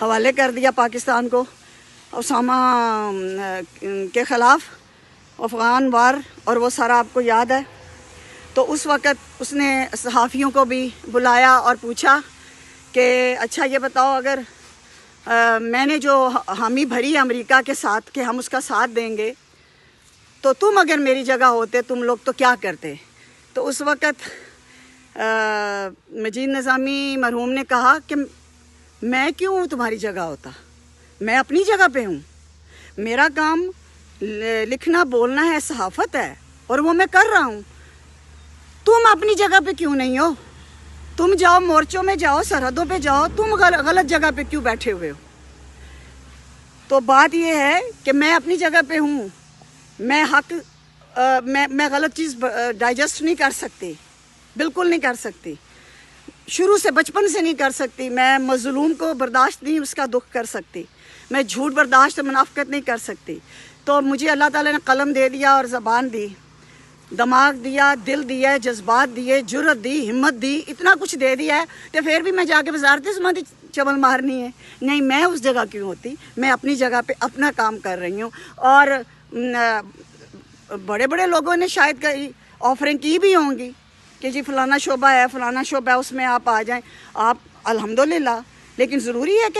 حوالے کر دیا پاکستان کو اسامہ کے خلاف افغان وار، اور وہ سارا آپ کو یاد ہے۔ تو اس وقت اس نے صحافیوں کو بھی بلایا اور پوچھا کہ اچھا یہ بتاؤ، اگر میں نے جو حامی بھری امریکہ کے ساتھ کہ ہم اس کا ساتھ دیں گے، تو تم اگر میری جگہ ہوتے تم لوگ تو کیا کرتے؟ تو اس وقت مجید نظامی مرحوم نے کہا کہ میں کیوں تمہاری جگہ ہوتا، میں اپنی جگہ پہ ہوں، میرا کام لکھنا بولنا ہے، صحافت ہے، اور وہ میں کر رہا ہوں۔ تم اپنی جگہ پہ کیوں نہیں ہو؟ تم جاؤ مورچوں میں جاؤ، سرحدوں پہ جاؤ، تم غلط جگہ پہ کیوں بیٹھے ہوئے ہو؟ تو بات یہ ہے کہ میں اپنی جگہ پہ ہوں، میں غلط چیز ڈائجسٹ نہیں کر سکتی، بالکل نہیں کر سکتی، شروع سے بچپن سے نہیں کر سکتی۔ میں مظلوم کو برداشت نہیں اس کا دکھ کر سکتی، میں جھوٹ برداشت منافقت نہیں کر سکتی۔ تو مجھے اللہ تعالیٰ نے قلم دے دیا اور زبان دی، دماغ دیا، دل دیا، جذبات دیے، جرأت دی، ہمت دی، اتنا کچھ دے دیا ہے کہ پھر بھی میں جا کے وزارت سماعتی چمل مارنی ہے؟ نہیں، میں اس جگہ کیوں ہوتی؟ میں اپنی جگہ پہ اپنا کام کر رہی ہوں۔ اور بڑے بڑے لوگوں نے شاید آفرنگ کی بھی ہوں گی کہ جی فلانا شعبہ ہے، فلانا شعبہ ہے، اس میں آپ آ جائیں، آپ الحمدللہ، لیکن ضروری ہے کہ